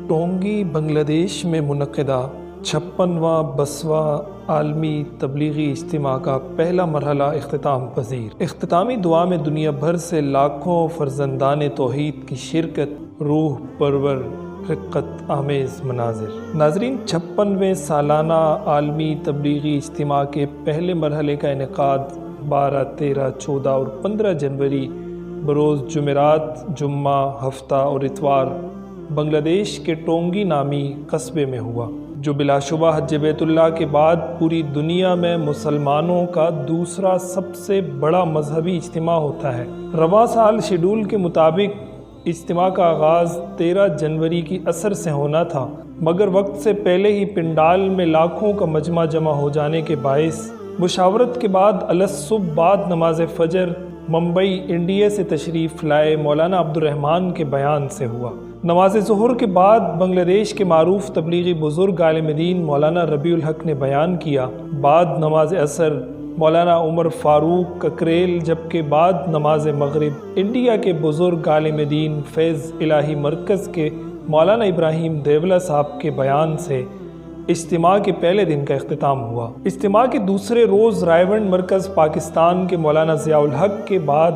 ٹونگی بنگلہ دیش میں منعقدہ 56واں 62واں عالمی تبلیغی اجتماع کا پہلا مرحلہ اختتام پذیر۔ اختتامی دعا میں دنیا بھر سے لاکھوں فرزندان توحید کی شرکت، روح پرور رقت آمیز مناظر۔ ناظرین، 56ویں سالانہ عالمی تبلیغی اجتماع کے پہلے مرحلے کا انعقاد 12، 13، 14 اور 15 جنوری بروز جمعرات، جمعہ، ہفتہ اور اتوار بنگلہ دیش کے ٹونگی نامی قصبے میں ہوا، جو بلا شبہ حج بیت اللہ کے بعد پوری دنیا میں مسلمانوں کا دوسرا سب سے بڑا مذہبی اجتماع ہوتا ہے۔ رواں سال شیڈول کے مطابق اجتماع کا آغاز 13 جنوری کی عصر سے ہونا تھا، مگر وقت سے پہلے ہی پنڈال میں لاکھوں کا مجمع جمع ہو جانے کے باعث مشاورت کے بعد الصبح بعد نماز فجر ممبئی انڈیا سے تشریف لائے مولانا عبدالرحمن کے بیان سے ہوا۔ نماز ظہر کے بعد بنگلہ دیش کے معروف تبلیغی بزرگ عالم دین مولانا ربیع الحق نے بیان کیا۔ بعد نماز عصر مولانا عمر فاروق ککریل، جبکہ بعد نماز مغرب انڈیا کے بزرگ عالم دین فیض الہی مرکز کے مولانا ابراہیم دیولہ صاحب کے بیان سے اجتماع کے پہلے دن کا اختتام ہوا۔ اجتماع کے دوسرے روز رائیونڈ مرکز پاکستان کے مولانا ضیاء الحق کے بعد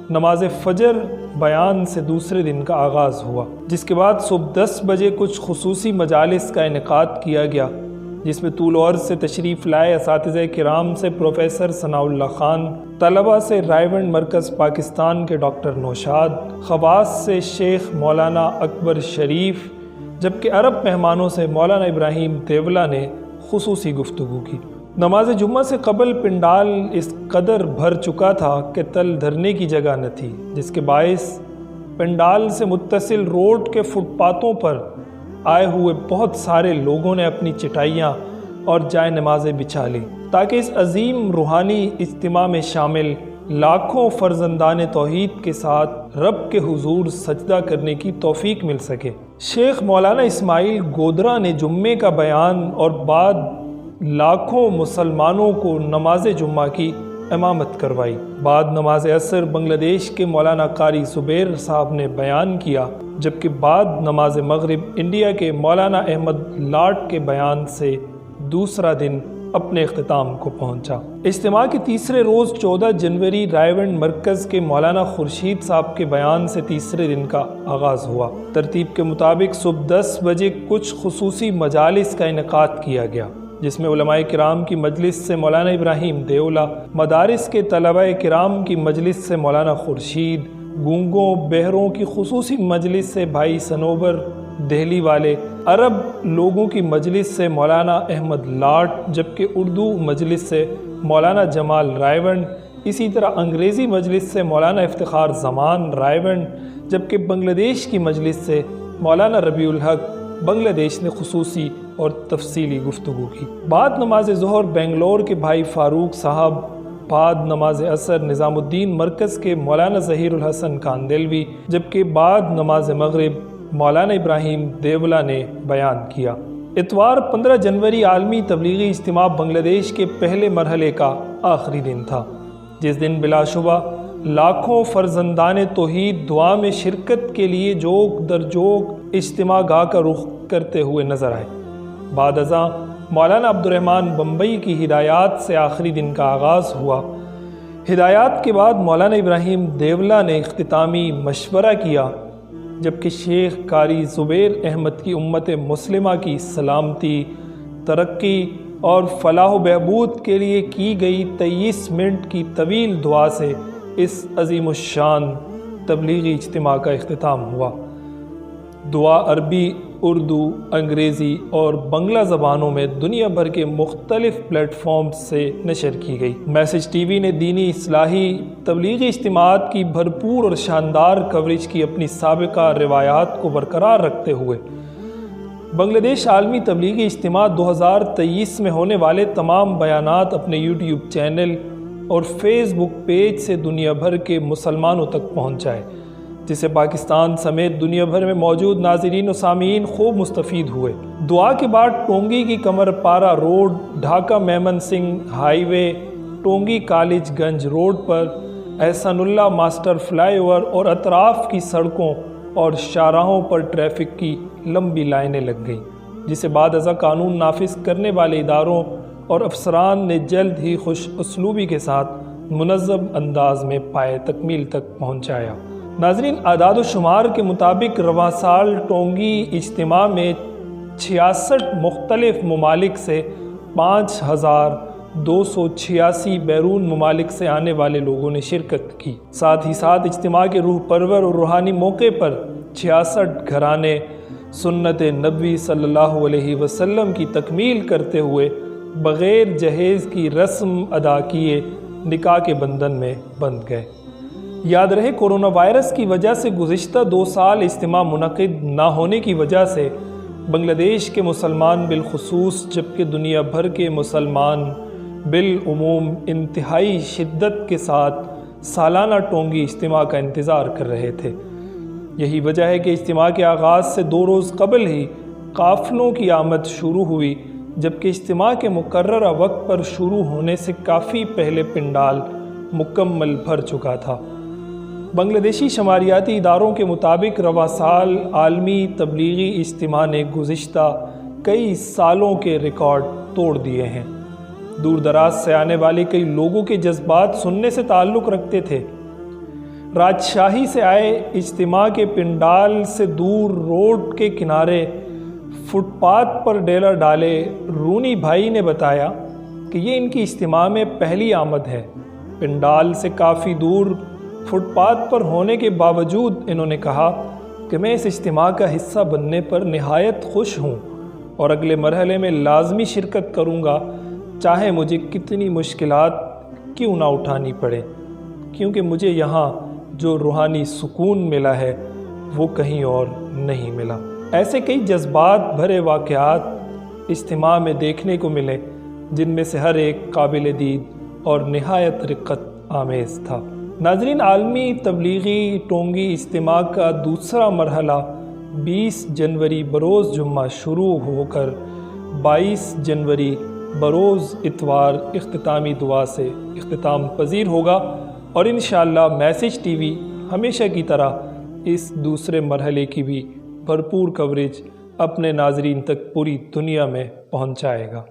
نماز فجر بیان سے دوسرے دن کا آغاز ہوا، جس کے بعد صبح 10 بجے کچھ خصوصی مجالس کا انعقاد کیا گیا، جس میں طول و عرض سے تشریف لائے اساتذہ کرام سے پروفیسر ثناء اللہ خان، طلبہ سے رائیونڈ مرکز پاکستان کے ڈاکٹر نوشاد، خواص سے شیخ مولانا اکبر شریف، جبکہ عرب مہمانوں سے مولانا ابراہیم دیولہ نے خصوصی گفتگو کی۔ نماز جمعہ سے قبل پنڈال اس قدر بھر چکا تھا کہ تل دھرنے کی جگہ نہ تھی، جس کے باعث پنڈال سے متصل روڈ کے فٹ پاتھوں پر آئے ہوئے بہت سارے لوگوں نے اپنی چٹائیاں اور جائے نمازیں بچھا لی، تاکہ اس عظیم روحانی اجتماع میں شامل لاکھوں فرزندان توحید کے ساتھ رب کے حضور سجدہ کرنے کی توفیق مل سکے۔ شیخ مولانا اسماعیل گودرا نے جمعے کا بیان اور بعد لاکھوں مسلمانوں کو نماز جمعہ کی امامت کروائی۔ بعد نماز عصر بنگلہ دیش کے مولانا قاری زبیر صاحب نے بیان کیا، جبکہ بعد نماز مغرب انڈیا کے مولانا احمد لاٹ کے بیان سے دوسرا دن اپنے اختتام کو پہنچا۔ اجتماع کے تیسرے روز 14 جنوری رائیونڈ مرکز کے مولانا خورشید صاحب کے بیان سے تیسرے دن کا آغاز ہوا۔ ترتیب کے مطابق صبح 10 بجے کچھ خصوصی مجالس کا انعقاد کیا گیا، جس میں علماء کرام کی مجلس سے مولانا ابراہیم دیولہ، مدارس کے طلبہ کرام کی مجلس سے مولانا خورشید، گونگوں بہروں کی خصوصی مجلس سے بھائی سنوبر دہلی والے، عرب لوگوں کی مجلس سے مولانا احمد لاٹ، جبکہ اردو مجلس سے مولانا جمال رائیونڈ، اسی طرح انگریزی مجلس سے مولانا افتخار زمان رائیونڈ، جبکہ بنگلہ دیش کی مجلس سے مولانا ربیع الحق بنگلہ دیش نے خصوصی اور تفصیلی گفتگو کی۔ بعد نماز ظہر بنگلور کے بھائی فاروق صاحب، بعد نماز عصر نظام الدین مرکز کے مولانا ظہیر الحسن کاندلوی، جبکہ بعد نماز مغرب مولانا ابراہیم دیولہ نے بیان کیا۔ اتوار 15 جنوری عالمی تبلیغی اجتماع بنگلہ دیش کے پہلے مرحلے کا آخری دن تھا، جس دن بلا شبہ لاکھوں فرزندان توحید دعا میں شرکت کے لیے جوگ در جوگ اجتماع گاہ کا رخ کرتے ہوئے نظر آئے۔ بعد ازاں مولانا عبدالرحمن بمبئی کی ہدایات سے آخری دن کا آغاز ہوا۔ ہدایات کے بعد مولانا ابراہیم دیولہ نے اختتامی مشورہ کیا، جبکہ شیخ قاری زبیر احمد کی امت مسلمہ کی سلامتی، ترقی اور فلاح و بہبود کے لیے کی گئی 23 منٹ کی طویل دعا سے اس عظیم الشان تبلیغی اجتماع کا اختتام ہوا۔ دعا عربی، اردو، انگریزی اور بنگلہ زبانوں میں دنیا بھر کے مختلف پلیٹ فارمز سے نشر کی گئی۔ میسج ٹی وی نے دینی اصلاحی تبلیغی اجتماعات کی بھرپور اور شاندار کوریج کی اپنی سابقہ روایات کو برقرار رکھتے ہوئے بنگلہ دیش عالمی تبلیغی اجتماع 2023 میں ہونے والے تمام بیانات اپنے یوٹیوب چینل اور فیس بک پیج سے دنیا بھر کے مسلمانوں تک پہنچائے، جس سے پاکستان سمیت دنیا بھر میں موجود ناظرین و سامعین خوب مستفید ہوئے۔ دعا کے بعد ٹونگی کی کمر پارا روڈ، ڈھاکہ میمن سنگھ ہائی وے، ٹونگی کالج گنج روڈ پر احسان اللہ ماسٹر فلائی اوور اور اطراف کی سڑکوں اور شاہراہوں پر ٹریفک کی لمبی لائنیں لگ گئیں، جسے بعد ازاں قانون نافذ کرنے والے اداروں اور افسران نے جلد ہی خوش اسلوبی کے ساتھ منظم انداز میں پائے تکمیل تک پہنچایا۔ ناظرین، اعداد و شمار کے مطابق رواں سال ٹونگی اجتماع میں 66 مختلف ممالک سے 5286 بیرون ممالک سے آنے والے لوگوں نے شرکت کی۔ ساتھ ہی ساتھ اجتماع کے روح پرور اور روحانی موقع پر 66 گھرانے سنت نبوی صلی اللہ علیہ وسلم کی تکمیل کرتے ہوئے بغیر جہیز کی رسم ادا کیے نکاح کے بندھن میں بندھ گئے۔ یاد رہے، کورونا وائرس کی وجہ سے گزشتہ 2 سال اجتماع منعقد نہ ہونے کی وجہ سے بنگلہ دیش کے مسلمان بالخصوص جبکہ دنیا بھر کے مسلمان بالعموم انتہائی شدت کے ساتھ سالانہ ٹونگی اجتماع کا انتظار کر رہے تھے۔ یہی وجہ ہے کہ اجتماع کے آغاز سے 2 روز قبل ہی قافلوں کی آمد شروع ہوئی، جبکہ اجتماع کے مقررہ وقت پر شروع ہونے سے کافی پہلے پنڈال مکمل بھر چکا تھا۔ بنگلہ دیشی شماریاتی اداروں کے مطابق رواں سال عالمی تبلیغی اجتماع نے گزشتہ کئی سالوں کے ریکارڈ توڑ دیے ہیں۔ دور دراز سے آنے والے کئی لوگوں کے جذبات سننے سے تعلق رکھتے تھے۔ راجشاہی سے آئے اجتماع کے پنڈال سے دور روڈ کے کنارے فٹ پاتھ پر ڈیرا ڈالے رونی بھائی نے بتایا کہ یہ ان کی اجتماع میں پہلی آمد ہے۔ پنڈال سے کافی دور فٹ پاتھ پر ہونے کے باوجود انہوں نے کہا کہ میں اس اجتماع کا حصہ بننے پر نہایت خوش ہوں اور اگلے مرحلے میں لازمی شرکت کروں گا، چاہے مجھے کتنی مشکلات کیوں نہ اٹھانی پڑے، کیونکہ مجھے یہاں جو روحانی سکون ملا ہے وہ کہیں اور نہیں ملا۔ ایسے کئی جذبات بھرے واقعات اجتماع میں دیکھنے کو ملے، جن میں سے ہر ایک قابل دید اور نہایت رقت آمیز تھا۔ ناظرین، عالمی تبلیغی ٹونگی اجتماع کا دوسرا مرحلہ 20 جنوری بروز جمعہ شروع ہو کر 22 جنوری بروز اتوار اختتامی دعا سے اختتام پذیر ہوگا، اور انشاءاللہ میسج ٹی وی ہمیشہ کی طرح اس دوسرے مرحلے کی بھی بھرپور کوریج اپنے ناظرین تک پوری دنیا میں پہنچائے گا۔